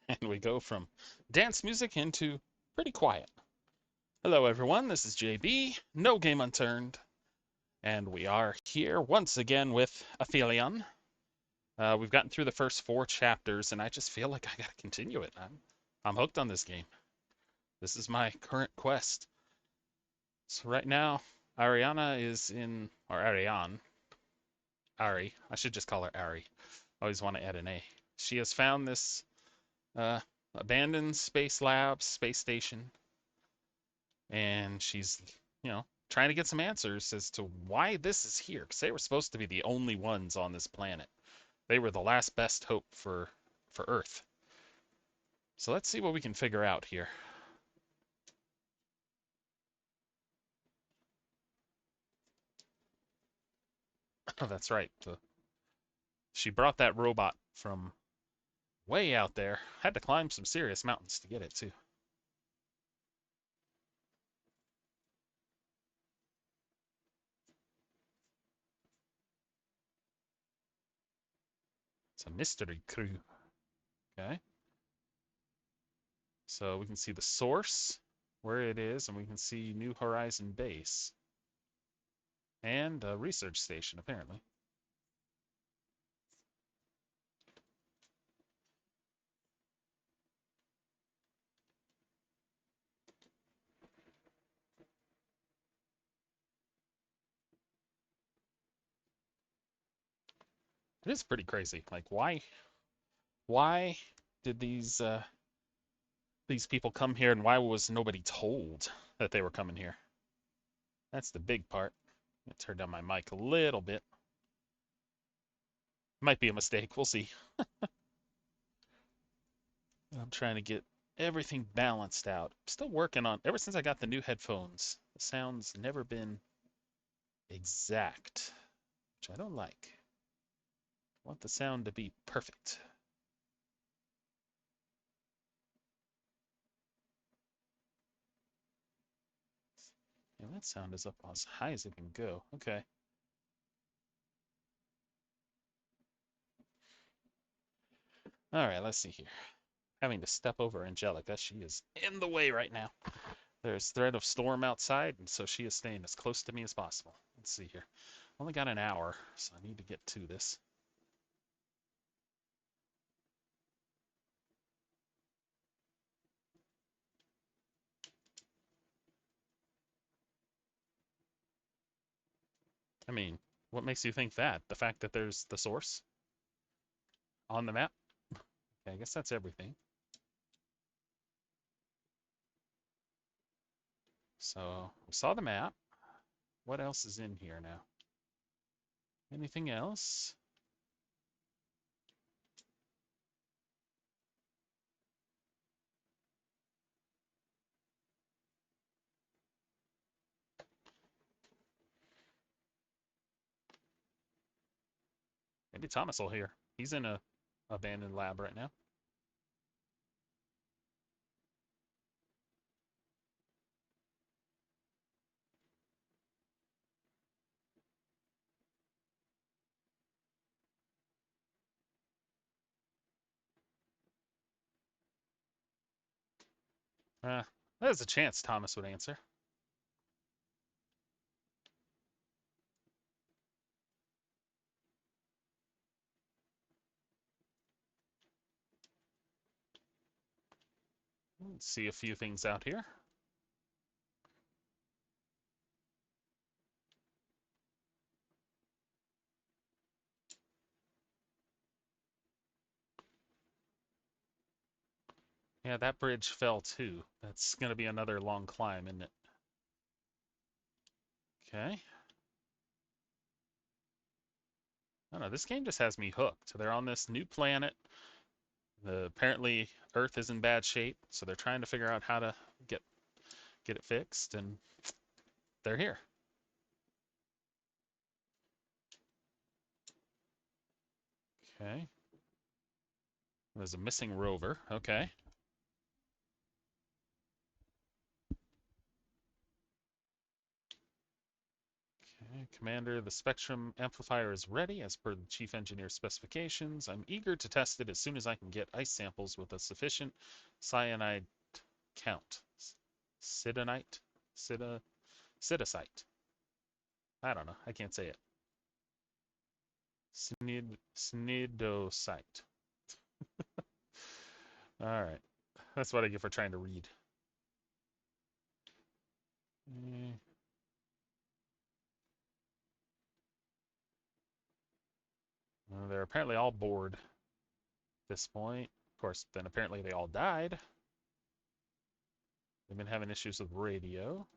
And we go from dance music into pretty quiet. Hello, everyone. This is JB, No Game Unturned, and we are here once again with Aphelion. We've gotten through the first 4 chapters, and I just feel like I gotta continue it. I'm hooked on this game. This is my current quest. So right now, Ariana is in, or Ariane, Ari. I should just call her Ari. I always want to add an A. She has found this uh, abandoned space lab, space station, and she's, trying to get some answers as to why this is here. Because they were supposed to be the only ones on this planet. They were the last best hope for Earth. So let's see what we can figure out here. Oh, that's right. She brought that robot from way out there. Had to climb some serious mountains to get it too. It's a mystery crew. Okay. So we can see the source, where it is, and we can see New Horizon Base. And a research station, apparently. It is pretty crazy. Like, why did these people come here, and why was nobody told that they were coming here? That's the big part. I'm gonna turn down my mic a little bit. Might be a mistake. We'll see. I'm trying to get everything balanced out. I'm still working on. Ever since I got the new headphones, the sound's never been exact, which I don't like. I want the sound to be perfect. And that sound is up as high as it can go. Okay. All right, let's see here. Having to step over Angelica. She is in the way right now. There's threat of storm outside, and so she is staying as close to me as possible. Let's see here. Only got an hour, so I need to get to this. I mean, what makes you think that? The fact that there's the source on the map? Okay, I guess that's everything. So, we saw the map. What else is in here now? Anything else? Maybe Thomas will hear. He's in a abandoned lab right now. There's a chance Thomas would answer. Let's see a few things out here. Yeah, that bridge fell too. That's going to be another long climb, isn't it? Okay. I don't know. This game just has me hooked. They're on this new planet. Apparently, Earth is in bad shape, so they're trying to figure out how to get it fixed, and they're here. Okay. There's a missing rover. Okay. Okay, Commander, the Spectrum Amplifier is ready as per the Chief Engineer's specifications. I'm eager to test it as soon as I can get ice samples with a sufficient cyanide count. Sidonite? Sidicite. I don't know. I can't say it. Snidosite. All right. That's what I get for trying to read. They're apparently all bored at this point. Of course, then apparently they all died. They've been having issues with radio.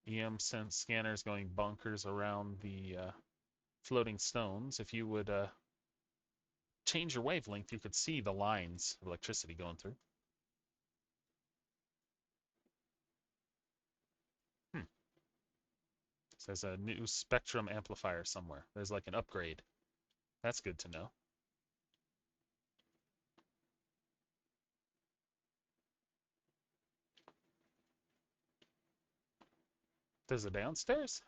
EM sense scanners going bonkers around the floating stones. If you would change your wavelength, you could see the lines of electricity going through. There's a new spectrum amplifier somewhere. There's like an upgrade. That's good to know. There's a downstairs?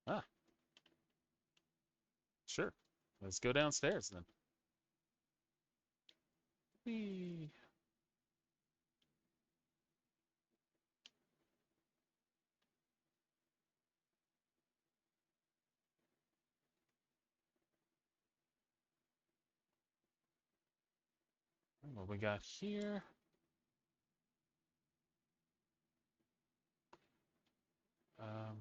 Ah, sure. Let's go downstairs then. Whee. What we got here? Um,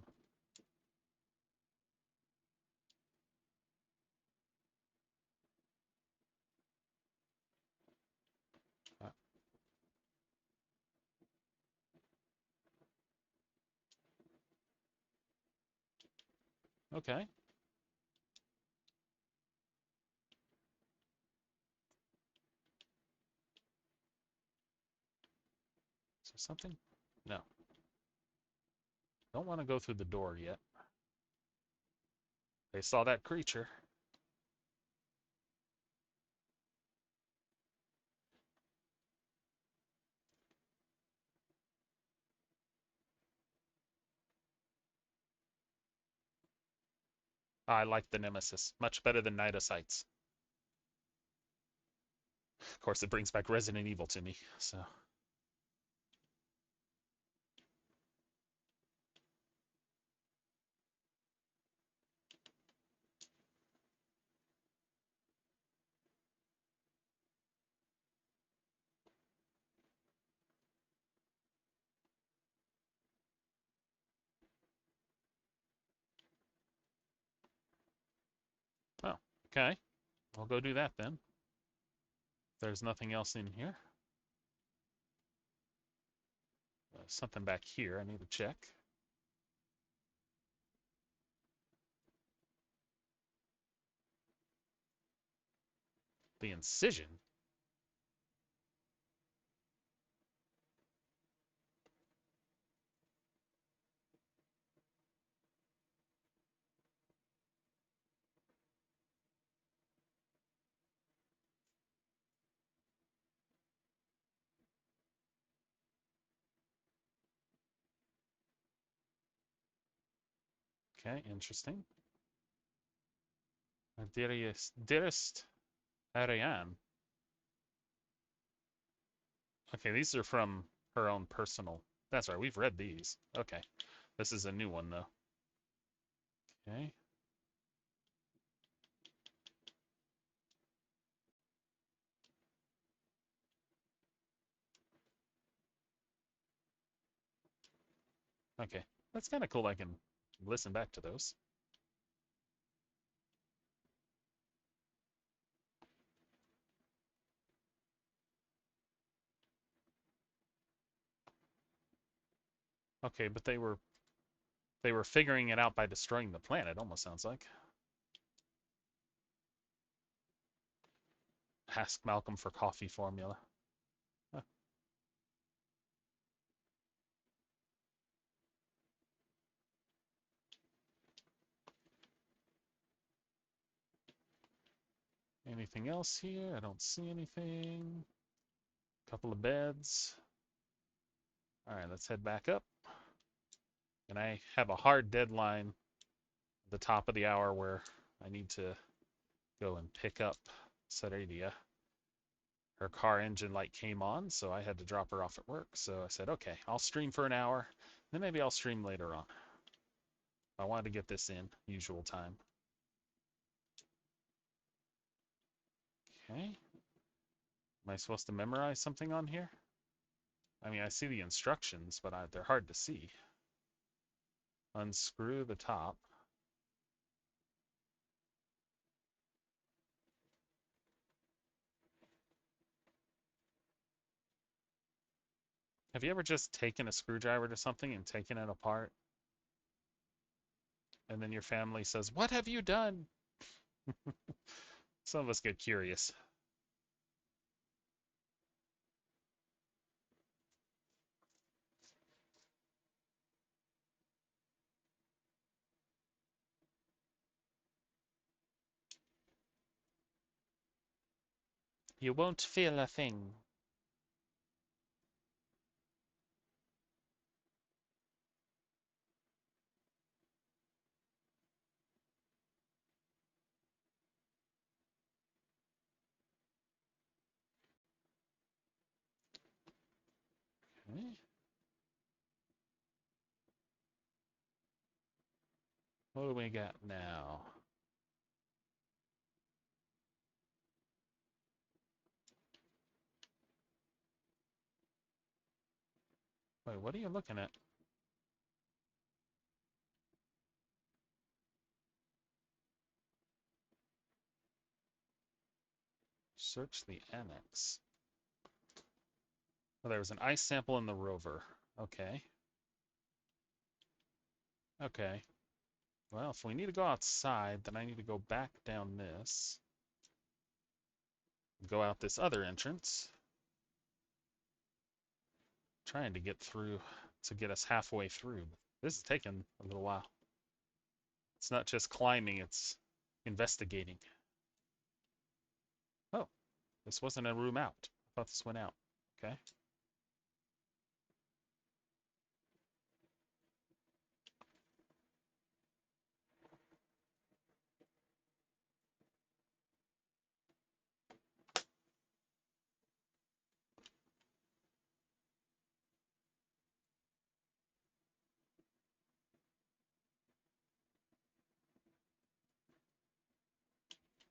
uh, okay. Is there something? No. Don't want to go through the door yet. They saw that creature. I like the Nemesis. Much better than Nidosites. Of course, it brings back Resident Evil to me, so. Oh, okay. I'll go do that then. There's nothing else in here. Something back here I need to check. The incision? Okay, interesting. Dearest Ariane. Okay, these are from her own personal. That's right, we've read these. Okay. This is a new one, though. Okay. Okay. That's kind of cool. I can listen back to those. Okay, but they were figuring it out by destroying the planet, almost sounds like. Ask Malcolm for coffee formula. Huh. Anything else here? I don't see anything. Couple of beds. All right, let's head back up. And I have a hard deadline at the top of the hour where I need to go and pick up Saredia. Her car engine light came on, so I had to drop her off at work. So I said, okay, I'll stream for an hour, then maybe I'll stream later on. I wanted to get this in, usual time. Okay. Am I supposed to memorize something on here? I mean, I see the instructions, but they're hard to see. Unscrew the top. Have you ever just taken a screwdriver to something and taken it apart? And then your family says, "What have you done?" Some of us get curious. You won't feel a thing. Okay. What do we got now? Wait, what are you looking at? Search the annex. Oh, there was an ice sample in the rover. Okay. Okay. Well, if we need to go outside, then I need to go back down this. Go out this other entrance. Trying to get through to get us halfway through. This is taking a little while. It's not just climbing, it's investigating. Oh, this wasn't a room out. I thought this went out. Okay.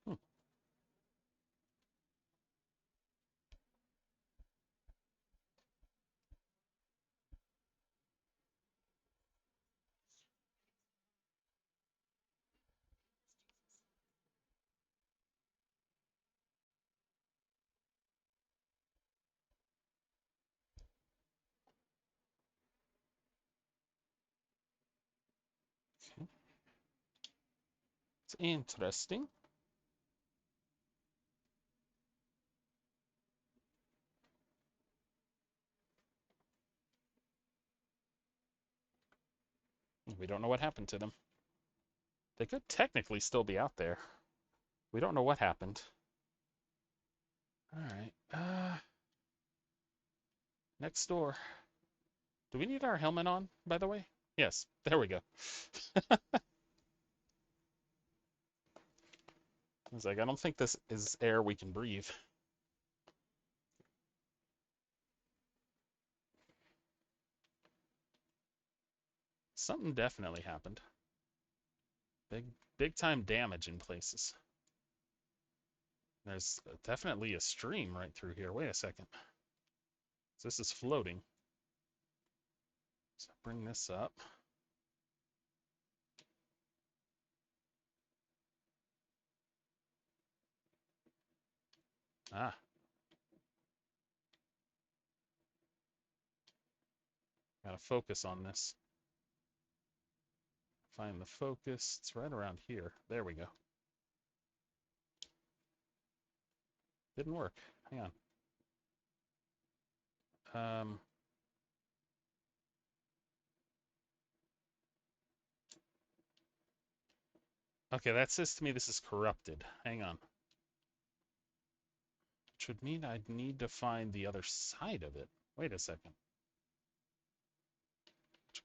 Hmm. Okay. It's interesting. We don't know what happened to them. They could technically still be out there. We don't know what happened. All right. Next door. Do we need our helmet on, by the way? Yes. There we go. I was like, I don't think this is air we can breathe. Something definitely happened. Big time damage in places. There's definitely a stream right through here. Wait a second. So this is floating. So bring this up. Ah. Gotta focus on this. Find the focus. It's right around here. There we go. Didn't work. Hang on. Okay, that says to me this is corrupted. Hang on. Which would mean I'd need to find the other side of it. Wait a second.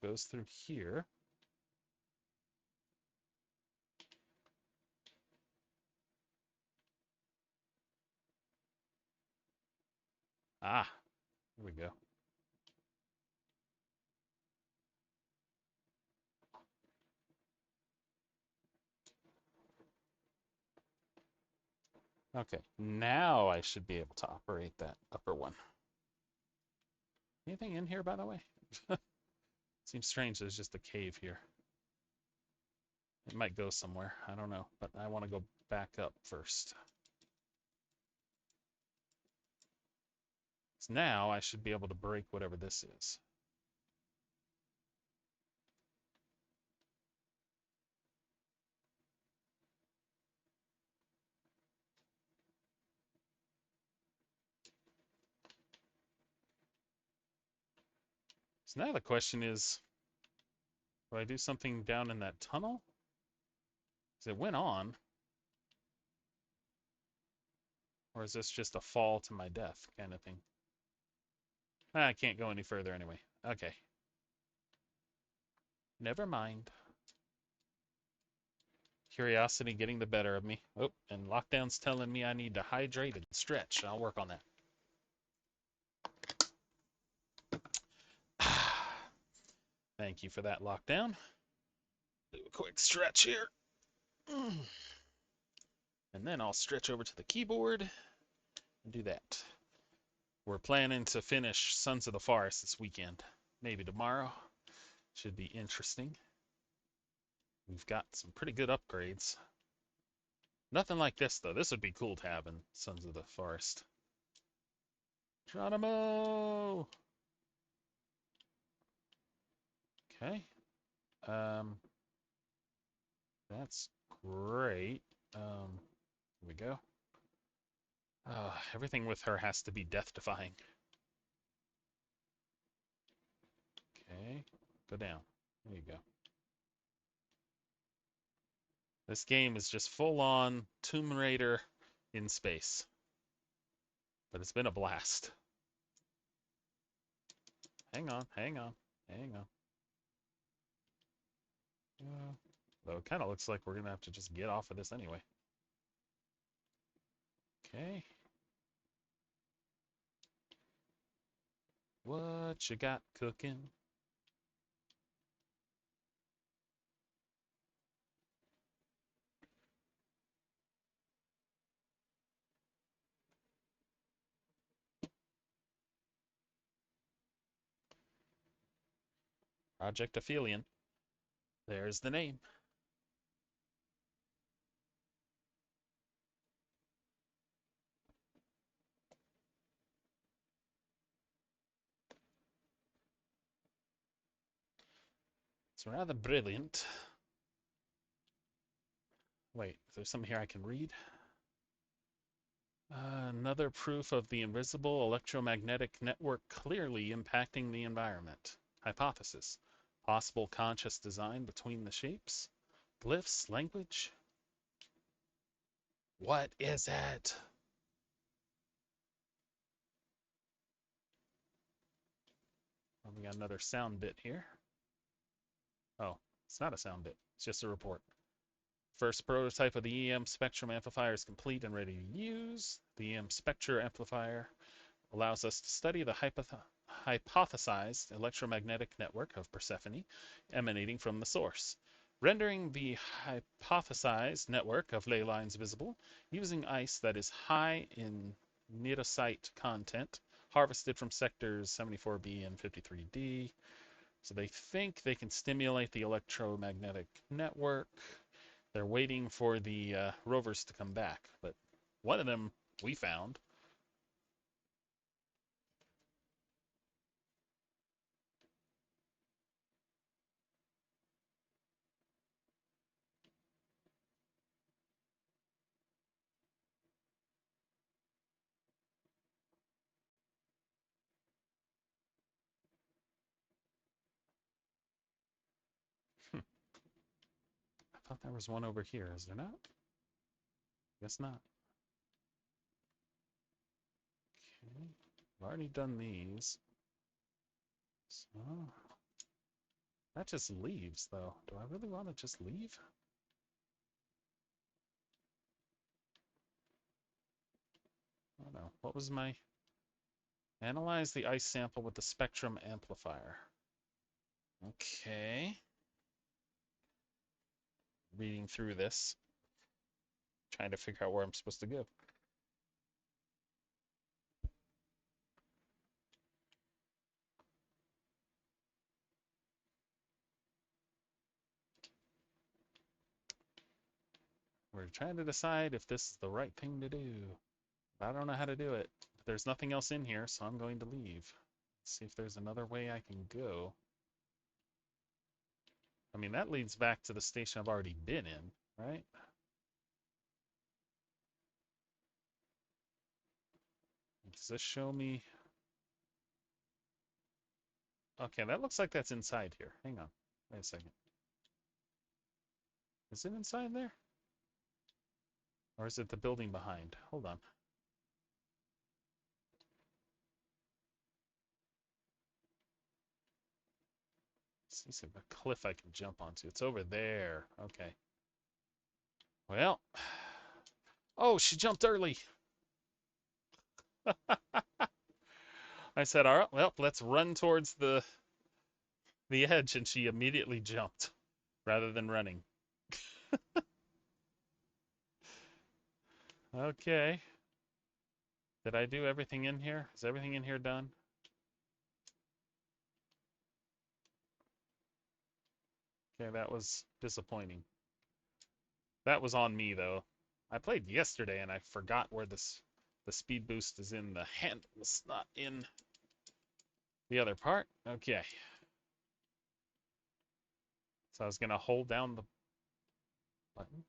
which goes through here. Ah, here we go. Okay, now I should be able to operate that upper one. Anything in here, by the way? Seems strange there's just a cave here. It might go somewhere, I don't know, but I want to go back up first. So now I should be able to break whatever this is. So now the question is, do I do something down in that tunnel? Because it went on. Or is this just a fall to my death kind of thing? I can't go any further anyway. Okay. Never mind. Curiosity getting the better of me. Oh, and lockdown's telling me I need to hydrate and stretch. I'll work on that. Thank you for that, lockdown. Do a quick stretch here. And then I'll stretch over to the keyboard and do that. We're planning to finish Sons of the Forest this weekend. Maybe tomorrow. Should be interesting. We've got some pretty good upgrades. Nothing like this, though. This would be cool to have in Sons of the Forest. Geronimo! Okay. That's great. Here we go. Everything with her has to be death-defying. Okay. Go down. There you go. This game is just full-on Tomb Raider in space. But it's been a blast. Hang on, hang on, hang on. Though it kind of looks like we're going to have to just get off of this anyway. Okay. What you got cooking? Project Aphelion. There's the name. It's rather brilliant. Wait, is there something here I can read? Another proof of the invisible electromagnetic network clearly impacting the environment. Hypothesis. Possible conscious design between the shapes? Glyphs? Language? What is it? Oh, we got another sound bit here. Oh, it's not a sound bit. It's just a report. First prototype of the EM Spectrum amplifier is complete and ready to use. The EM Spectra amplifier allows us to study the hypothesized electromagnetic network of Persephone emanating from the source, rendering the hypothesized network of ley lines visible using ice that is high in nidosite content, harvested from sectors 74B and 53D. So they think they can stimulate the electromagnetic network. They're waiting for the rovers to come back, but one of them we found. I thought there was one over here. Is there not? Guess not. Okay. I've already done these. So That just leaves, though. Do I really want to just leave? I don't know. What was my... Analyze the ice sample with the spectrum amplifier. Okay. Reading through this. Trying to figure out where I'm supposed to go. We're trying to decide if this is the right thing to do. I don't know how to do it. There's nothing else in here, so I'm going to leave. See if there's another way I can go. I mean, that leads back to the station I've already been in, right? Does this show me? Okay, that looks like that's inside here. Hang on. Wait a second. Is it inside there? Or is it the building behind? Hold on. See some a cliff I can jump onto. It's over there. Okay. Well. Oh, she jumped early. I said, all right, well, let's run towards the edge, and she immediately jumped rather than running. Okay. Did I do everything in here? Is everything in here done? Okay, that was disappointing. That was on me, though. I played yesterday, and I forgot where the speed boost is in the handles, not in the other part. Okay. So I was going to hold down the button.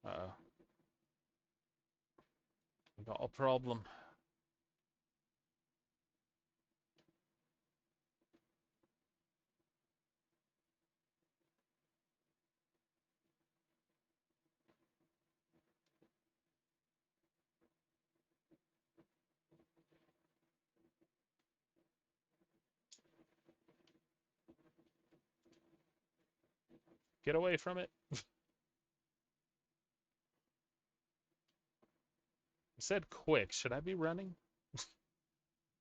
Uh-oh. We got a problem. Get away from it. You said quick. Should I be running?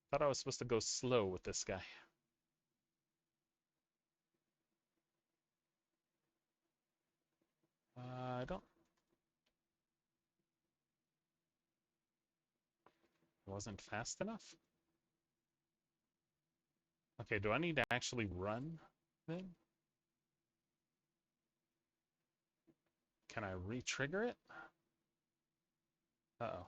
Thought I was supposed to go slow with this guy. I don't... Wasn't fast enough? Okay, do I need to actually run then? Can I re-trigger it? Uh-oh.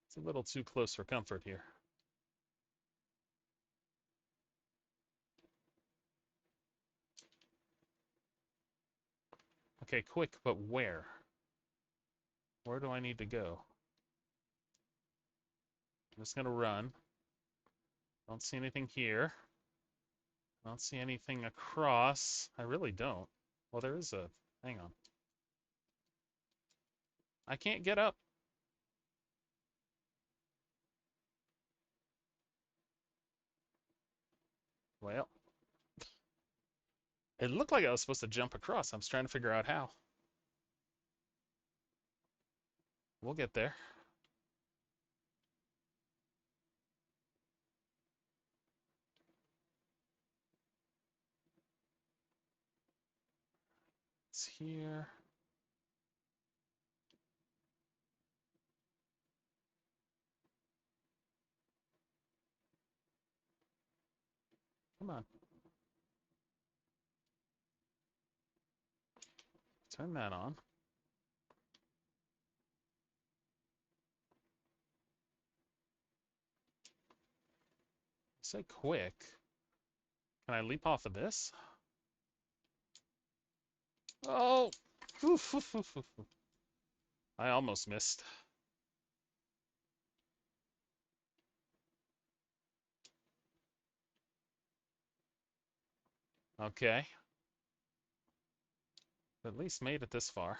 It's a little too close for comfort here. Okay, quick, but where? Where do I need to go? I'm just gonna run. Don't see anything here. Don't see anything across. I really don't. Well, there is a... Hang on. I can't get up. Well, it looked like I was supposed to jump across. I'm just trying to figure out how. We'll get there. It's here. Come on. Turn that on. Say quick. Can I leap off of this? Oh! Oof, oof, oof, oof. I almost missed. Okay. At least made it this far.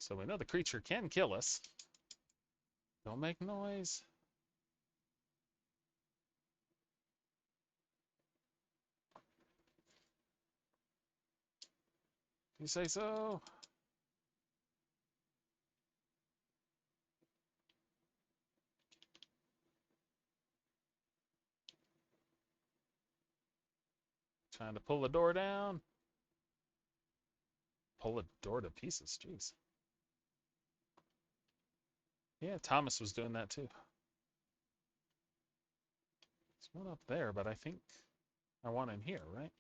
So we know the creature can kill us. Don't make noise. You say so? Trying to pull the door down. Pull the door to pieces, jeez. Yeah, Thomas was doing that too. There's one up there, but I think I want in here, right?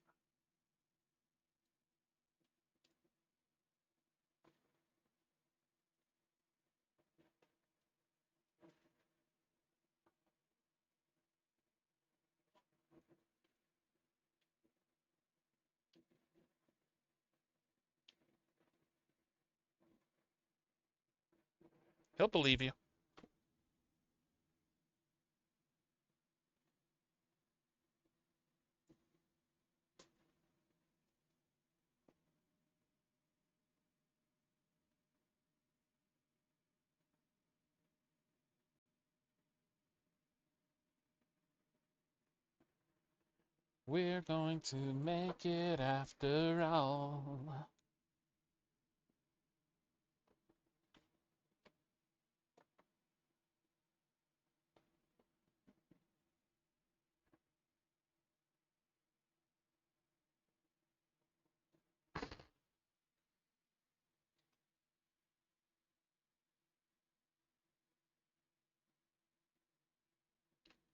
He'll believe you. We're going to make it after all.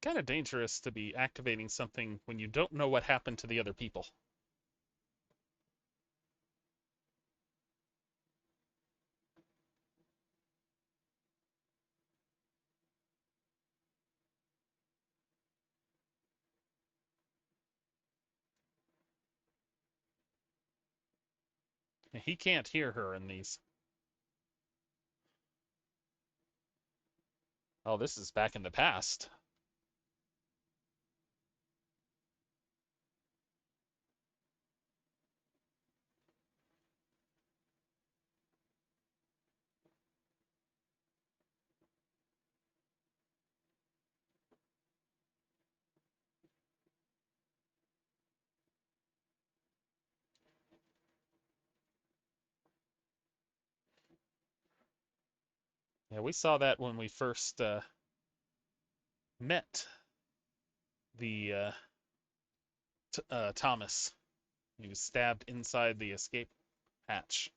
Kind of dangerous to be activating something when you don't know what happened to the other people. He can't hear her in these. Oh, this is back in the past. Yeah, we saw that when we first met the Thomas. He was stabbed inside the escape hatch.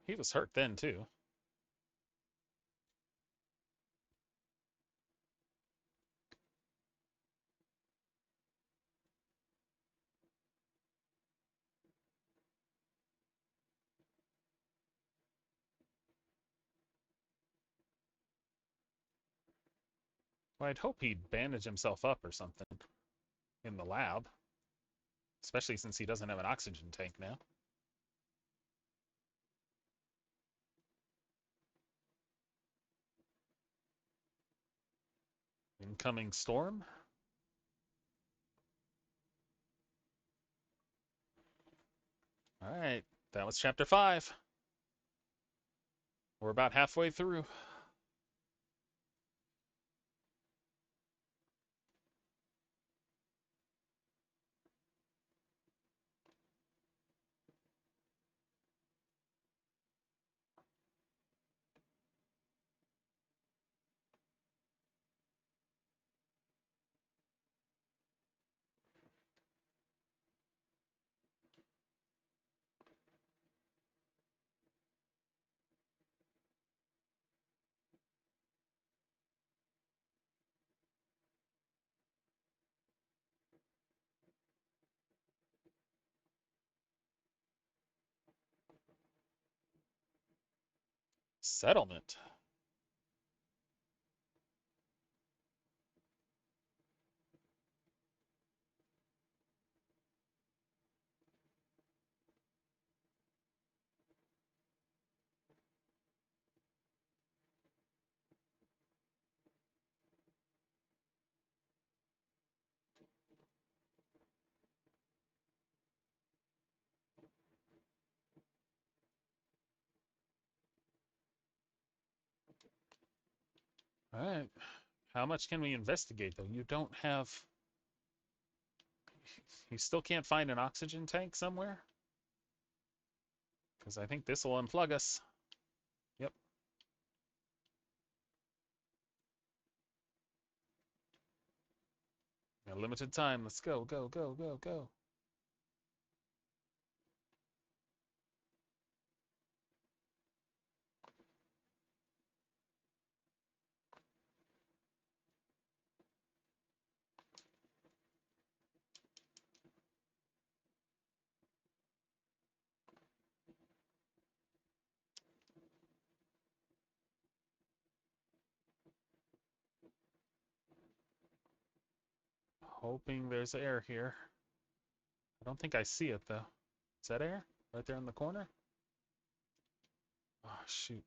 He was hurt then, too. Well, I'd hope he'd bandage himself up or something in the lab, especially since he doesn't have an oxygen tank now. Incoming storm. All right, that was chapter 5. We're about halfway through. Settlement. Alright. How much can we investigate, though? You don't have... You still can't find an oxygen tank somewhere? Because I think this will unplug us. Yep. Got limited time. Let's go, go, go, go, go. Hoping there's air here. I don't think I see it, though. Is that air? Right there in the corner? Oh, shoot.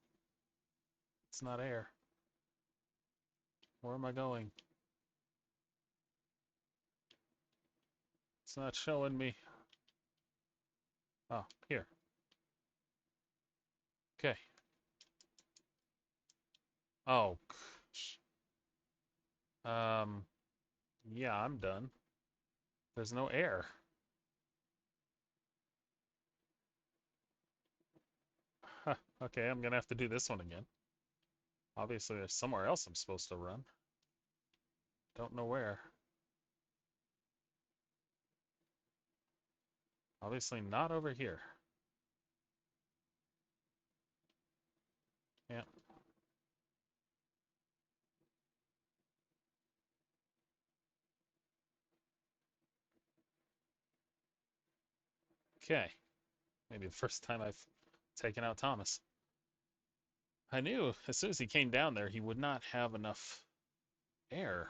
It's not air. Where am I going? It's not showing me. Oh, here. Okay. Oh, gosh. Yeah, I'm done. There's no air. Huh. Okay, I'm gonna have to do this one again. Obviously, there's somewhere else I'm supposed to run. Don't know where. Obviously not over here. Yeah. Okay. Maybe the first time I've taken out Thomas. I knew as soon as he came down there, he would not have enough air.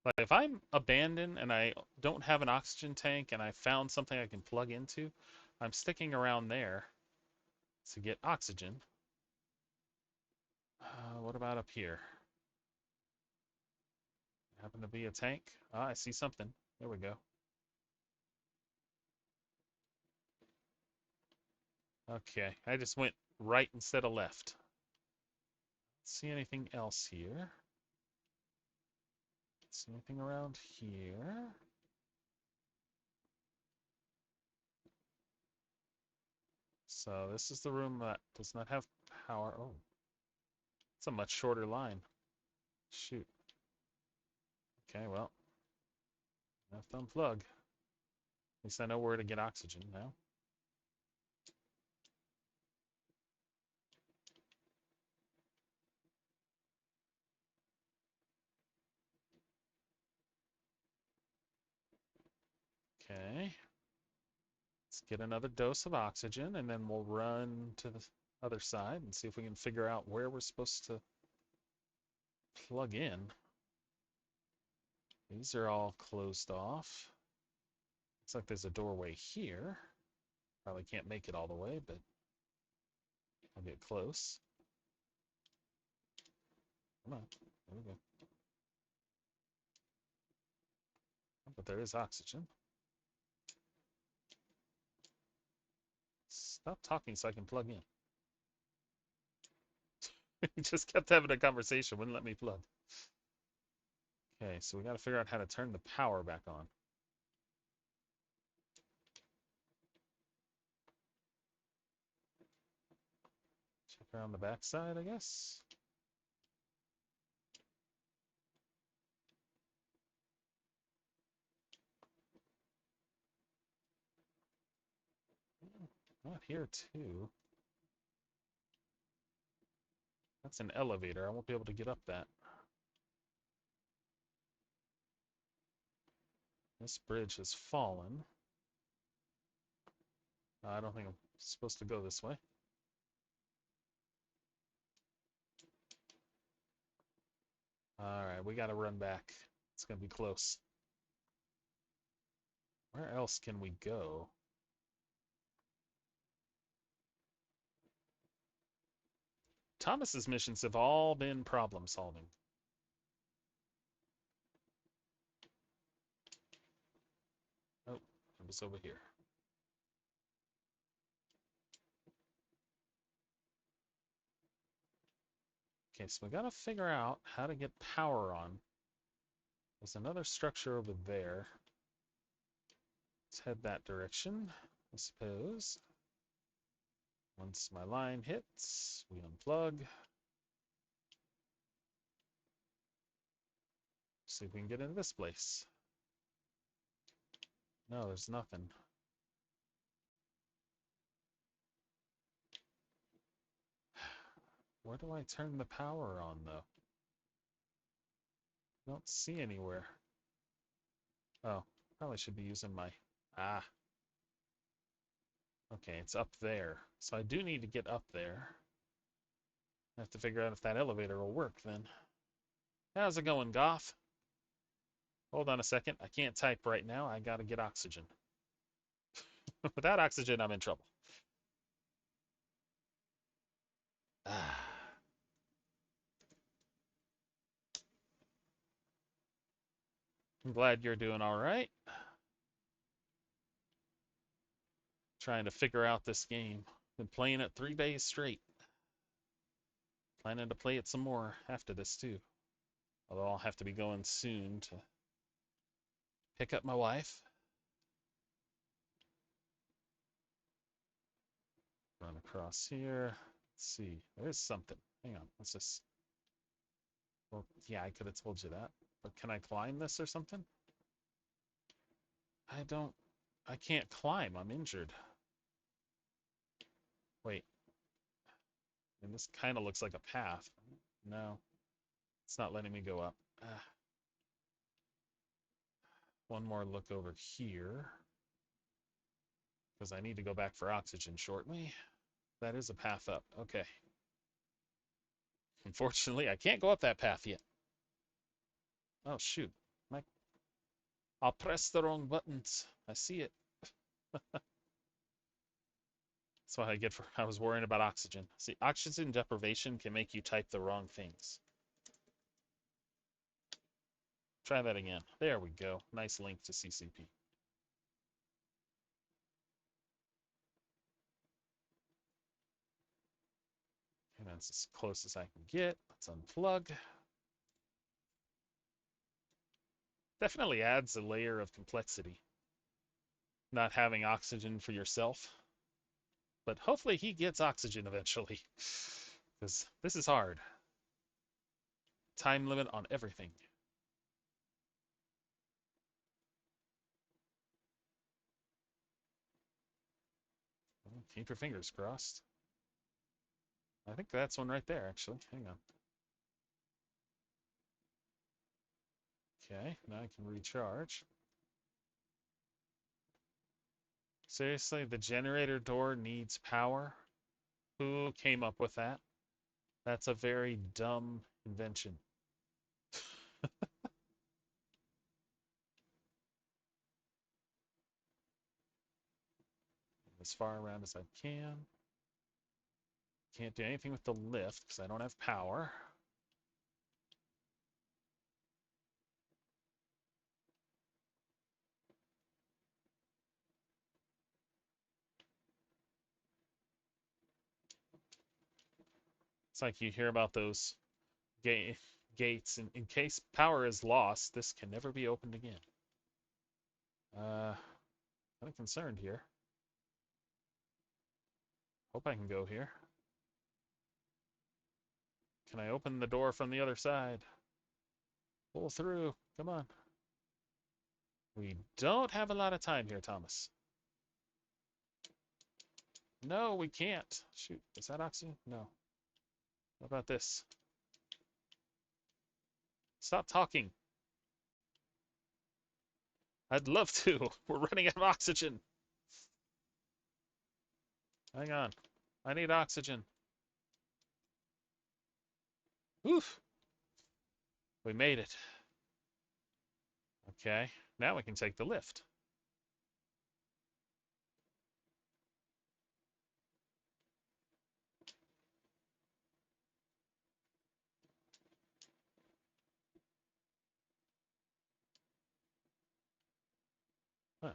Like, if I'm abandoned and I don't have an oxygen tank and I found something I can plug into, I'm sticking around there to get oxygen. What about up here? Happen to be a tank? Ah, I see something. There we go. Okay, I just went right instead of left. See anything else here? See anything around here? So this is the room that does not have power. Oh, it's a much shorter line. Shoot. Okay, well, I have to unplug. At least I know where to get oxygen now. Okay. Let's get another dose of oxygen, and then we'll run to the other side and see if we can figure out where we're supposed to plug in. These are all closed off. Looks like there's a doorway here. Probably can't make it all the way, but I'll get close. Come on. There we go. But there is oxygen. Stop talking so I can plug in. We just kept having a conversation, wouldn't let me plug. Okay, so we got to figure out how to turn the power back on. Check around the backside, I guess. Not here, too. That's an elevator. I won't be able to get up that. This bridge has fallen. I don't think I'm supposed to go this way. Alright, we gotta run back. It's gonna be close. Where else can we go? Thomas's missions have all been problem solving. Oh, it was over here. Okay, so we gotta figure out how to get power on. There's another structure over there. Let's head that direction, I suppose. Once my line hits, we unplug. See if we can get into this place. No, there's nothing. Where do I turn the power on, though? I don't see anywhere. Oh, probably should be using my... Ah. Okay, it's up there. So I do need to get up there. I have to figure out if that elevator will work then. How's it going, Goth? Hold on a second. I can't type right now. I gotta get oxygen. Without oxygen, I'm in trouble. Ah. I'm glad you're doing all right. Trying to figure out this game. Been playing it 3 days straight. Planning to play it some more after this too. Although I'll have to be going soon to pick up my wife. Run across here. Let's see. There's something. Hang on. Let's just... Well, yeah, I could have told you that. But can I climb this or something? I don't... I can't climb. I'm injured. Wait. And this kind of looks like a path. No. It's not letting me go up. Ah. One more look over here. Because I need to go back for oxygen shortly. That is a path up. Okay. Unfortunately, I can't go up that path yet. Oh, shoot. I'll press the wrong buttons. I see it. That's what I get for... I was worrying about oxygen. See, oxygen deprivation can make you type the wrong things. Try that again. There we go. Nice link to CCP. And that's as close as I can get. Let's unplug. Definitely adds a layer of complexity. Not having oxygen for yourself. But hopefully he gets oxygen eventually. Because this is hard. Time limit on everything. Keep your fingers crossed. I think that's one right there, actually. Hang on. Okay, now I can recharge. Seriously, the generator door needs power? Who came up with that? That's a very dumb invention. As far around as I can. Can't do anything with the lift because I don't have power. It's like you hear about those gates. In case power is lost, this can never be opened again. Kind of concerned here. Hope I can go here. Can I open the door from the other side? Pull through. Come on. We don't have a lot of time here, Thomas. No, we can't. Shoot, is that oxygen? No. What about this? Stop talking. I'd love to. We're running out of oxygen. Hang on. I need oxygen. Oof. We made it. Okay. Now we can take the lift. Huh.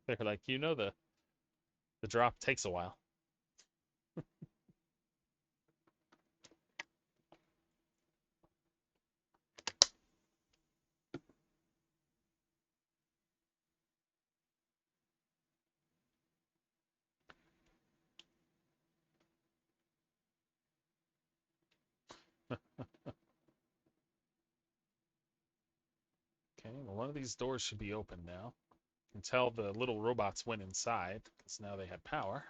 They're like, you know, the drop takes a while. one of these doors should be open now. You can tell the little robots went inside because now they had power.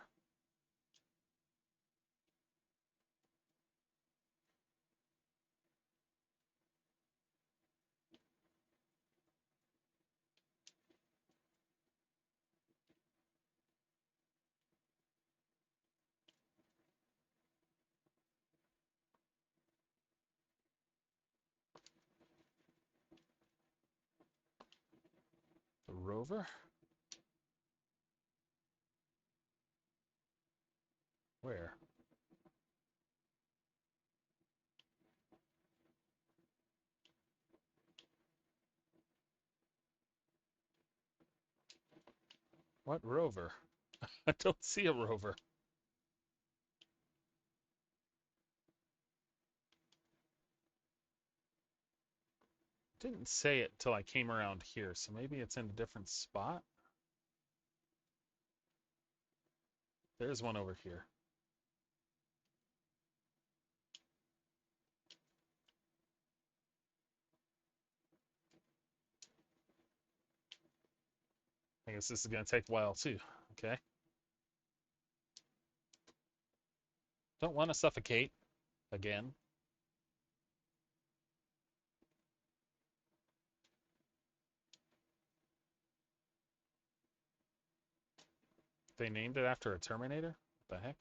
The rover? Where? What rover? I don't see a rover. Didn't say it till I came around here, so maybe it's in a different spot. There's one over here. I guess this is going to take a while too. Okay. Don't want to suffocate again. They named it after a Terminator? What the heck?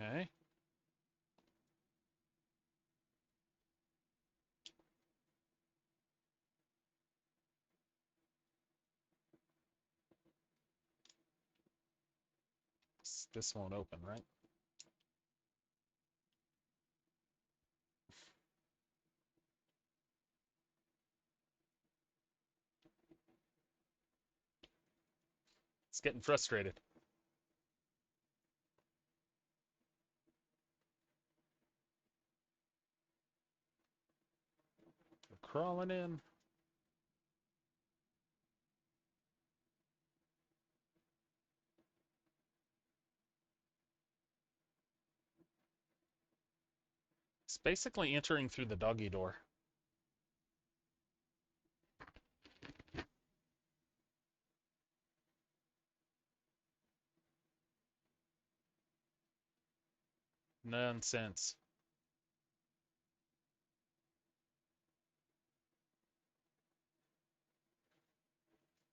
Okay. This won't open, right? It's getting frustrated. They're crawling in. It's basically entering through the doggy door. Nonsense.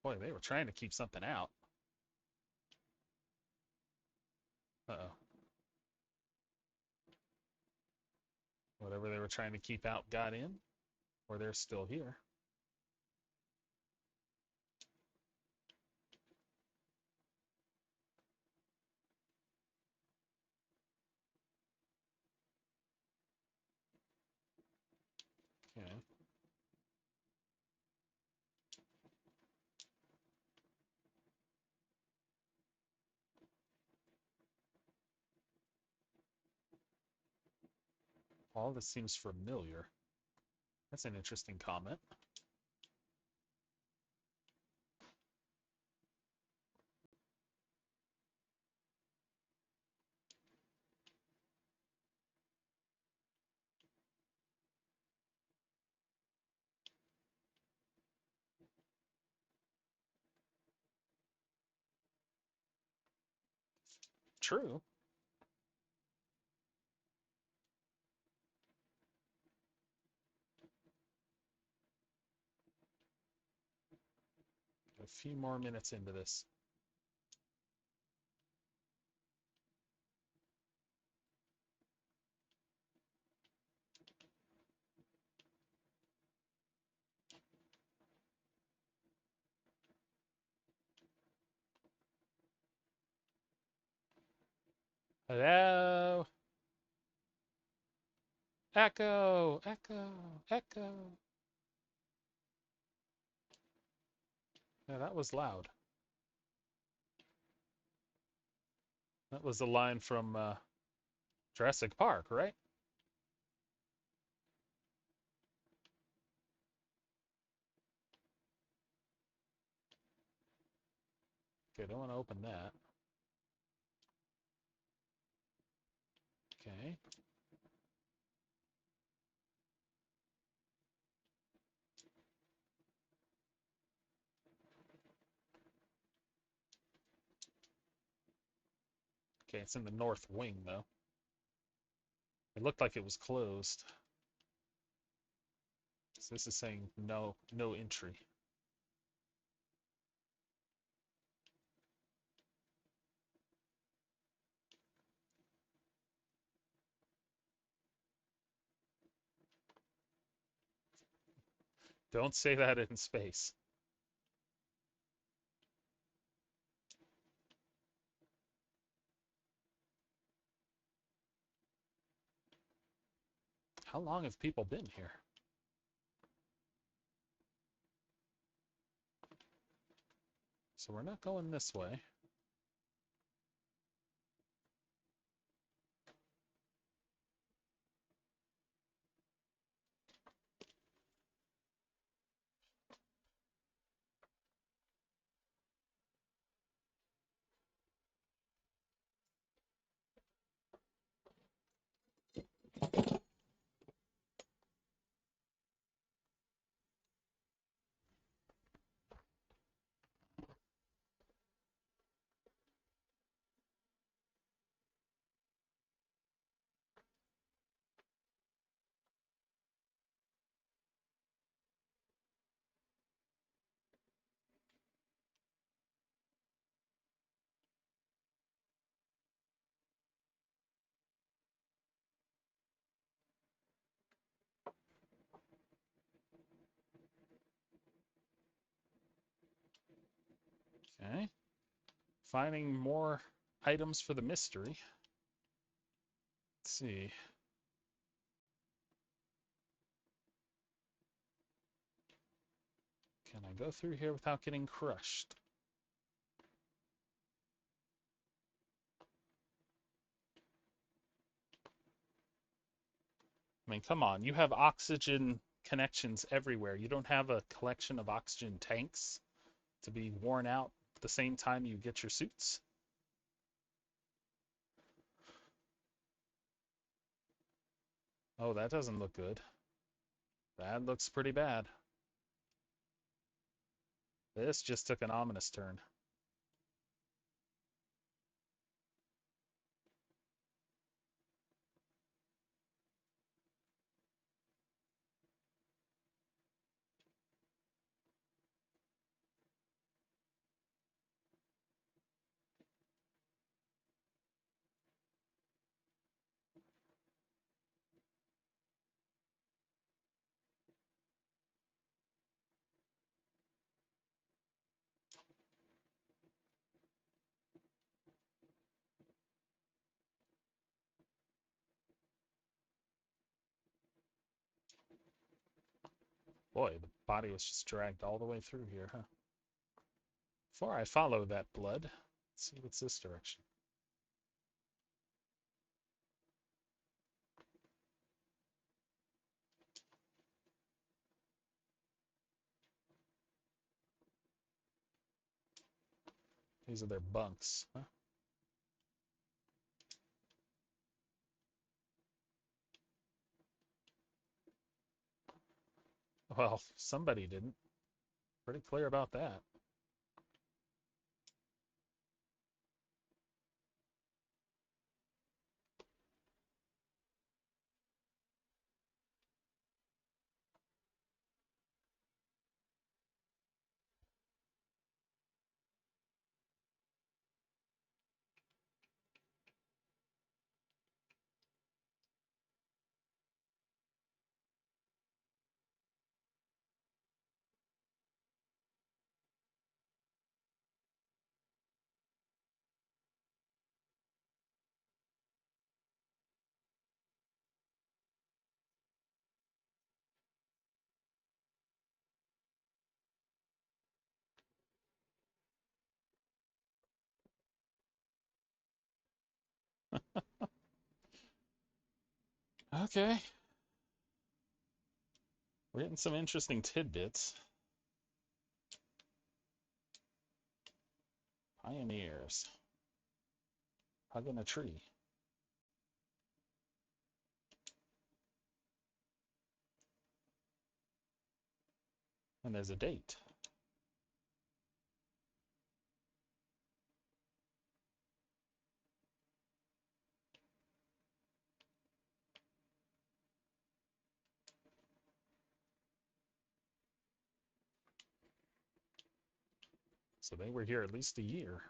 Boy, they were trying to keep something out. Uh-oh. Whatever they were trying to keep out got in, or they're still here. Okay. All this seems familiar. That's an interesting comment. True. A few more minutes into this. Hello? Echo! Echo! Echo! Yeah, that was loud. That was the line from Jurassic Park, right? Okay, don't want to open that. Okay. Okay, it's in the north wing, though. It looked like it was closed. So this is saying no entry. Don't say that in space. How long have people been here? So we're not going this way. Okay. Finding more items for the mystery. Let's see. Can I go through here without getting crushed? I mean, come on. You have oxygen connections everywhere. You don't have a collection of oxygen tanks to be worn out at the same time you get your suits? Oh, that doesn't look good. That looks pretty bad. This just took an ominous turn. Boy, the body was just dragged all the way through here, huh? Before I follow that blood, let's see what's this direction. These are their bunks, huh? Well, somebody didn't. Pretty clear about that. Okay. We're getting some interesting tidbits. Pioneers. Hugging a tree. And there's a date. So they were here at least a year.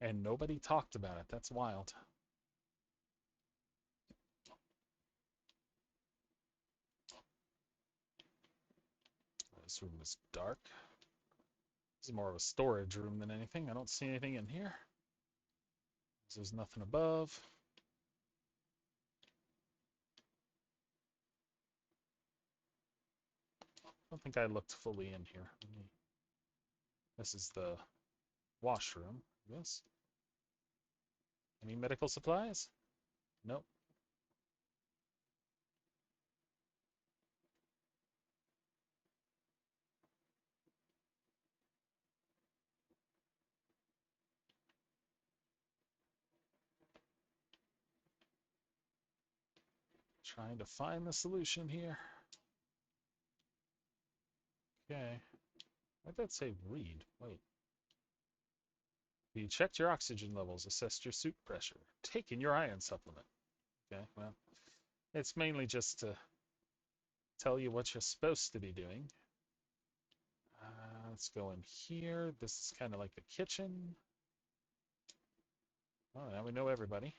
And nobody talked about it. That's wild. This room is dark. This is more of a storage room than anything. I don't see anything in here. There's nothing above. I don't think I looked fully in here. This is the washroom, I guess. Any medical supplies? Nope. Trying to find the solution here. Okay. I did say read. Wait. You checked your oxygen levels, assessed your suit pressure, taken your iron supplement. Okay, well, it's mainly just to tell you what you're supposed to be doing. Let's go in here. This is kind of like the kitchen. Oh, now we know everybody.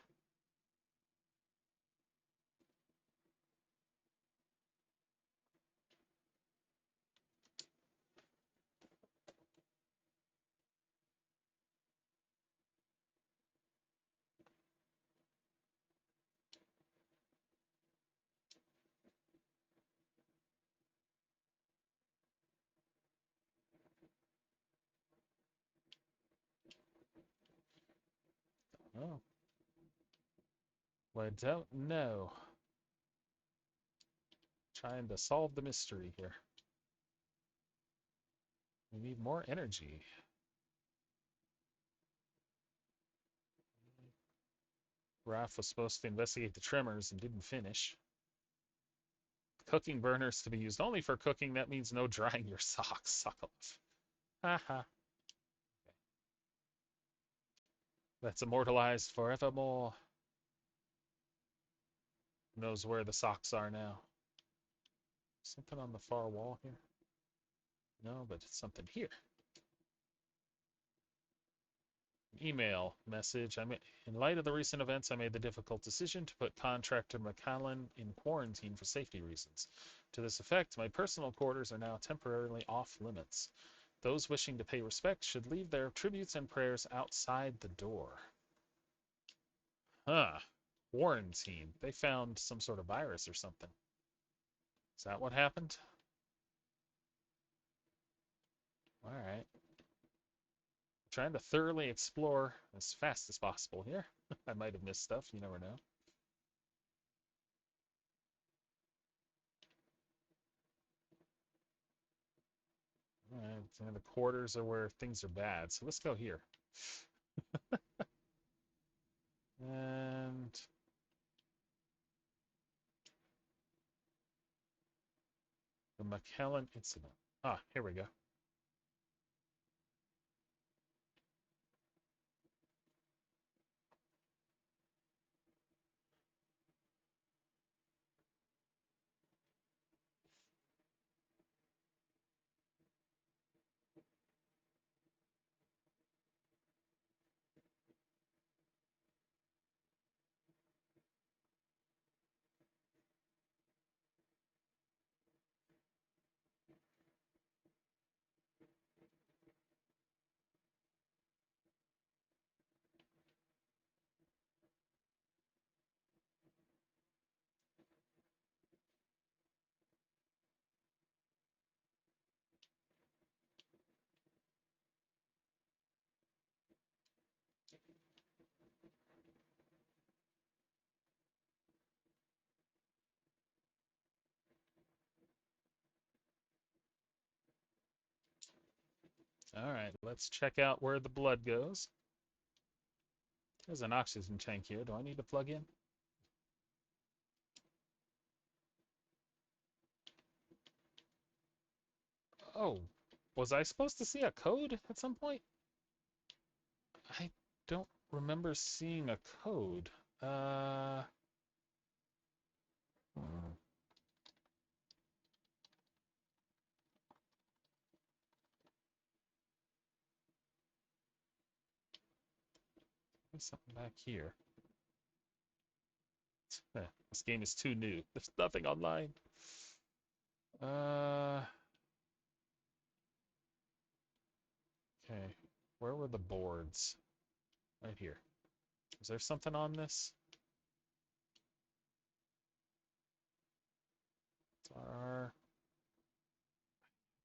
Oh. Well, I don't know. Trying to solve the mystery here. We need more energy. Raph was supposed to investigate the tremors and didn't finish. Cooking burners to be used only for cooking. That means no drying your socks. Suck off. Haha. That's immortalized forevermore. Who knows where the socks are now? Something on the far wall here? No, but it's something here. Email message. In light of the recent events, I made the difficult decision to put contractor McCallan in quarantine for safety reasons. To this effect, my personal quarters are now temporarily off limits. Those wishing to pay respect should leave their tributes and prayers outside the door. Huh. Quarantine. They found some sort of virus or something. Is that what happened? All right. Trying to thoroughly explore as fast as possible here. I might have missed stuff. You never know. All right. And the quarters are where things are bad. So let's go here. And the McKellen incident. Ah, here we go. All right, let's check out where the blood goes. There's an oxygen tank here. Do I need to plug in? Oh, was I supposed to see a code at some point? I don't remember seeing a code. Uh, there's something back here. This game is too new. There's nothing online. Uh, okay. Where were the boards? Right here. Is there something on this? R.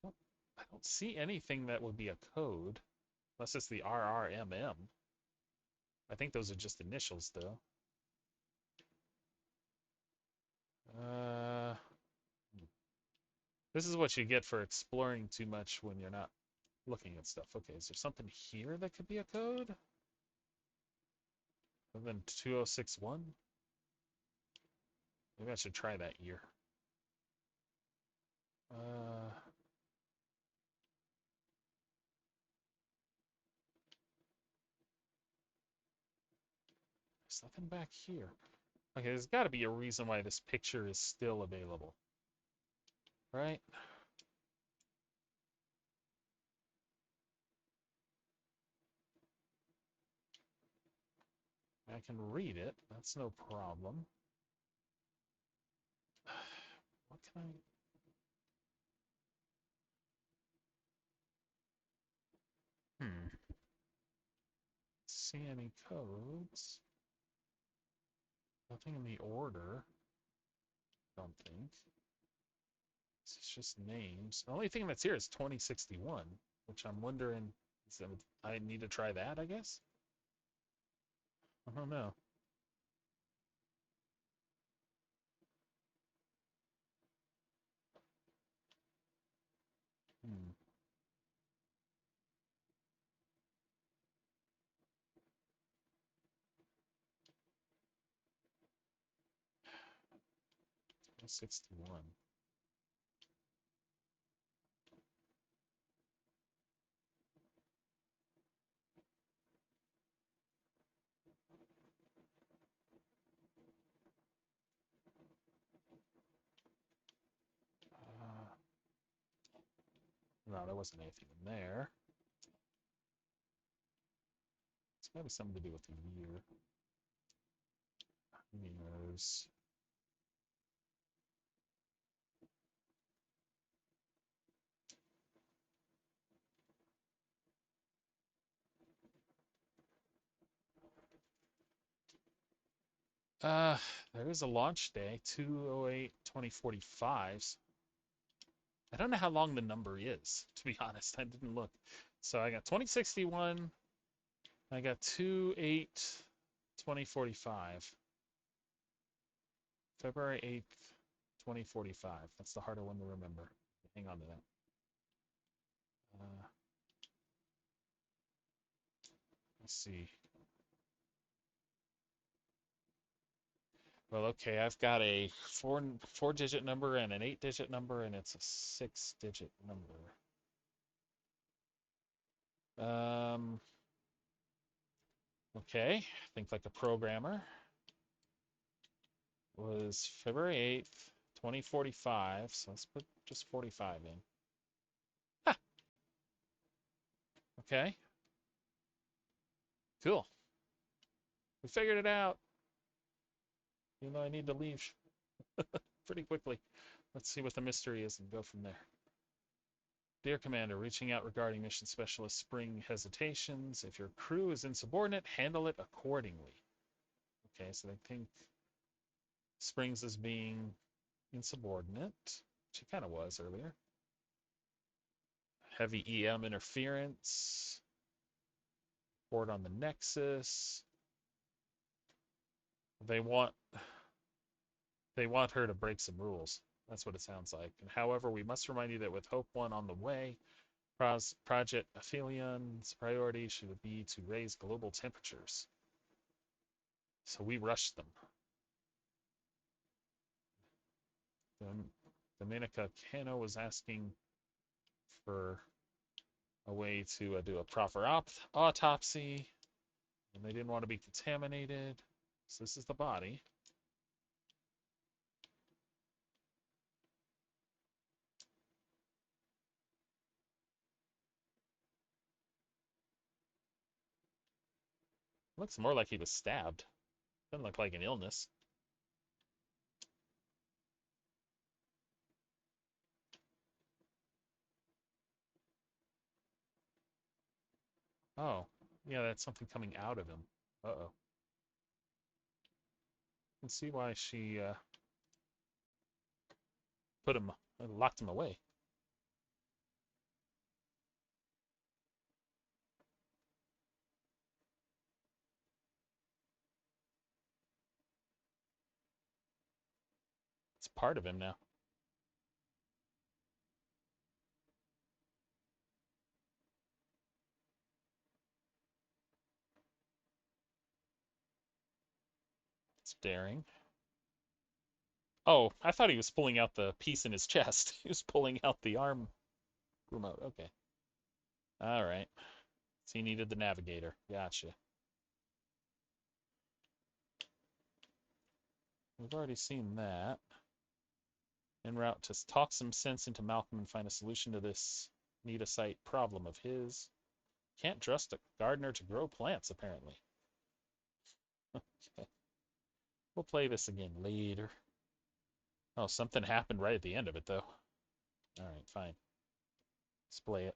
I don't see anything that would be a code, unless it's the RRMM. I think those are just initials, though. Uh, this is what you get for exploring too much when you're not looking at stuff. Okay, is there something here that could be a code? Other than 2061? Maybe I should try that year. Uh, there's nothing back here. Okay, there's got to be a reason why this picture is still available, right? I can read it. That's no problem. What can I... See any codes? Nothing in the order. Don't think. It's just names. The only thing that's here is 2061, which I'm wondering. I need to try that, I guess? I don't know. Hmm. '61. No, there wasn't anything in there. It's got to be something to do with the year. Years. Uh, there is a launch day, 2/08/2045. I don't know how long the number is, to be honest. I didn't look. So I got 2061. I got 2/8/2045. February 8th, 2045. That's the harder one to remember. Hang on to that. Let's see. Well, okay, I've got a four digit number and an 8-digit number, and it's a 6-digit number. Okay, think like a programmer. Was February 8th, 2045. So let's put just 45 in. Ah, okay, cool. We figured it out. Even though I need to leave pretty quickly. Let's see what the mystery is and go from there. Dear Commander, reaching out regarding Mission Specialist Spring hesitations. If your crew is insubordinate, handle it accordingly. Okay, so they think Springs is being insubordinate. She kind of was earlier. Heavy EM interference. Board on the Nexus. They want her to break some rules. That's what it sounds like. And however, we must remind you that with Hope 1 on the way, Project Aphelion's priority should be to raise global temperatures. So we rushed them. Dominica Cano was asking for a way to do a proper autopsy, and they didn't want to be contaminated. So this is the body. Looks more like he was stabbed. Doesn't look like an illness. Oh, yeah, that's something coming out of him. Uh-oh. You can see why she put him, locked him away. It's part of him now. It's daring. Oh, I thought he was pulling out the piece in his chest. He was pulling out the arm remote. Okay. All right. So he needed the navigator. Gotcha. We've already seen that. En route to talk some sense into Malcolm and find a solution to this need-a-site problem of his. Can't trust a gardener to grow plants, apparently. Okay. We'll play this again later. Oh, something happened right at the end of it, though. All right, fine. Let's play it.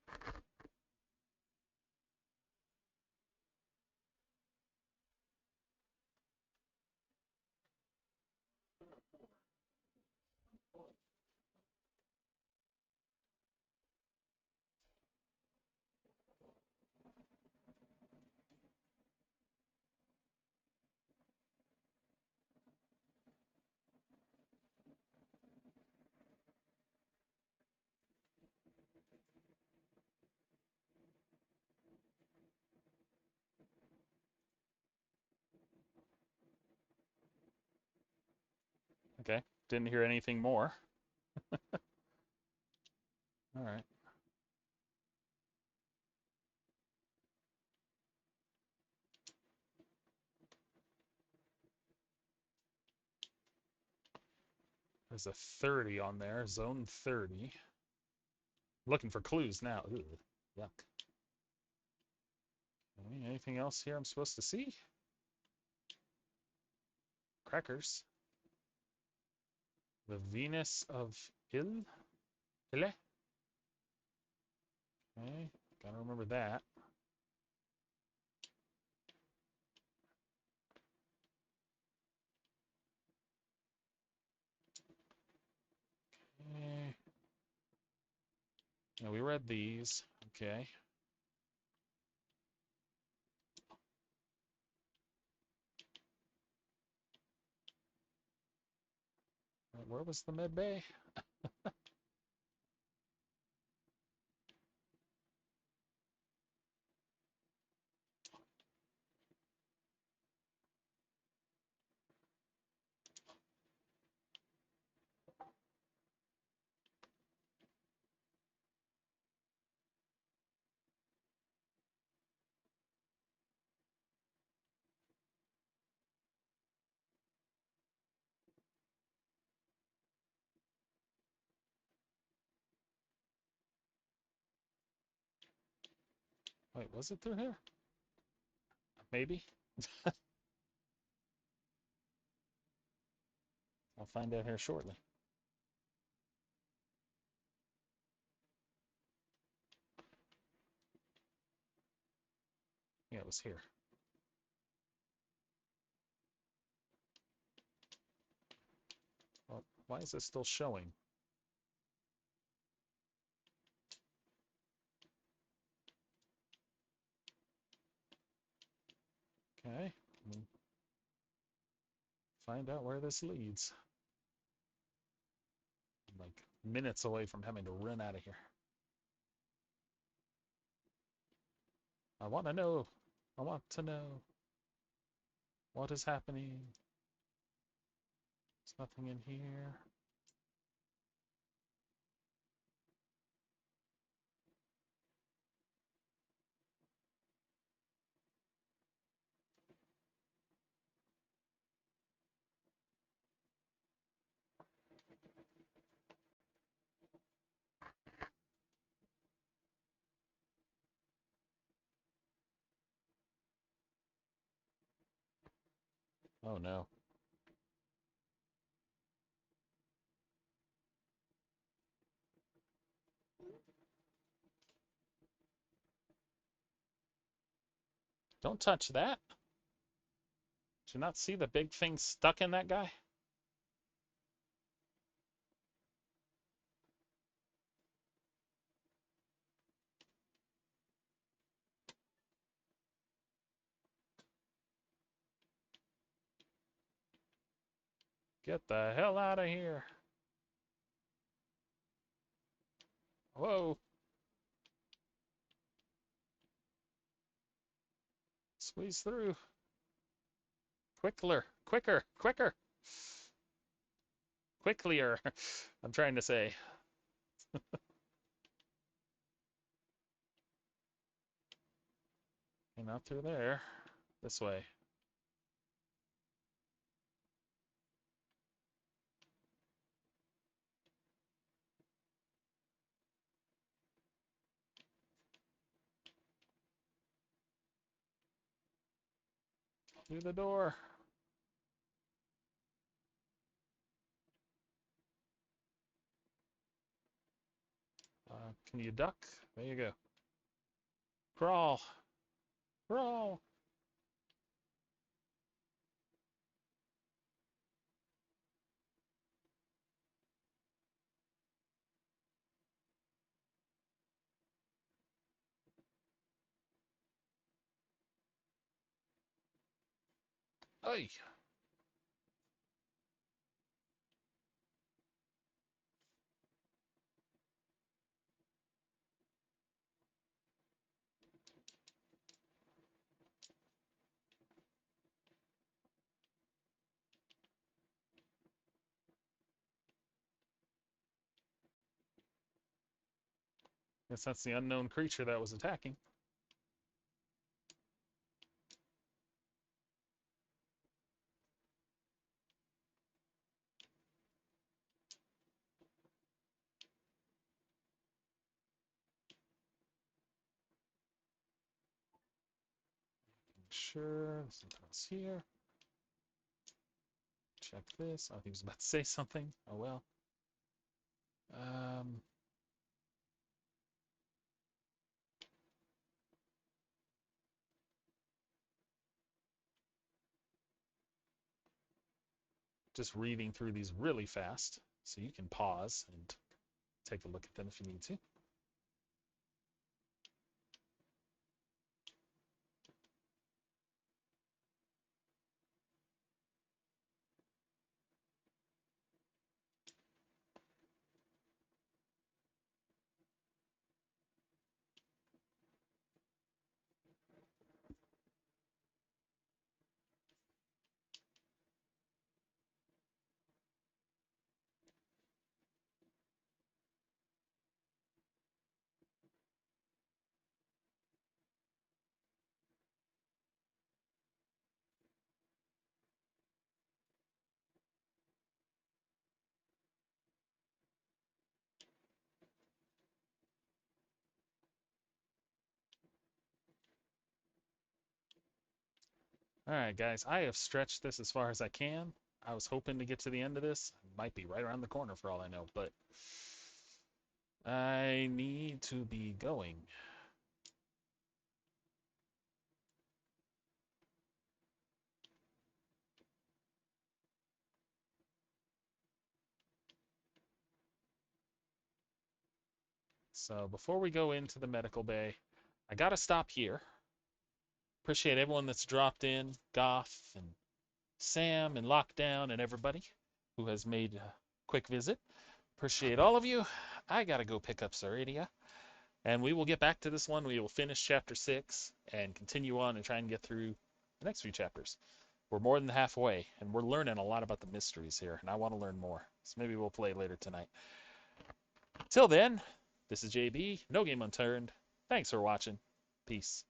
Okay. Didn't hear anything more. All right. There's a 30 on there, zone 30. Looking for clues now. Ugh, yuck. Okay, anything else here I'm supposed to see? Crackers. The Venus of Ile? Okay, gotta remember that. Okay. Now we read these. Okay. Where was the med bay? Wait, was it through here? Maybe. I'll find out here shortly. Yeah, it was here. Well, why is it still showing? Okay. Find out where this leads. I'm like minutes away from having to run out of here. I want to know. I want to know what is happening. There's nothing in here. Oh no. Don't touch that. Did you not see the big thing stuck in that guy? Get the hell out of here. Whoa. Squeeze through. Quicker, quicker, quicker. Quicklier. I'm trying to say. And not through there. This way. Through the door. Can you duck? There you go. Crawl. Crawl. Hey. Guess that's the unknown creature that was attacking. Sure, there's something else here. Check this. I think he was about to say something. Oh well. Um, just reading through these really fast, so you can pause and take a look at them if you need to. All right, guys, I have stretched this as far as I can. I was hoping to get to the end of this. Might be right around the corner for all I know, but I need to be going. So before we go into the medical bay, I gotta stop here. Appreciate everyone that's dropped in, Goth and Sam and Lockdown and everybody who has made a quick visit. Appreciate all of you. I gotta go pick up Saradia. And we will get back to this one. We will finish chapter 6 and continue on and try and get through the next few chapters. We're more than halfway, and we're learning a lot about the mysteries here, and I want to learn more. So maybe we'll play later tonight. Till then, this is JB, No Game Unturned. Thanks for watching. Peace.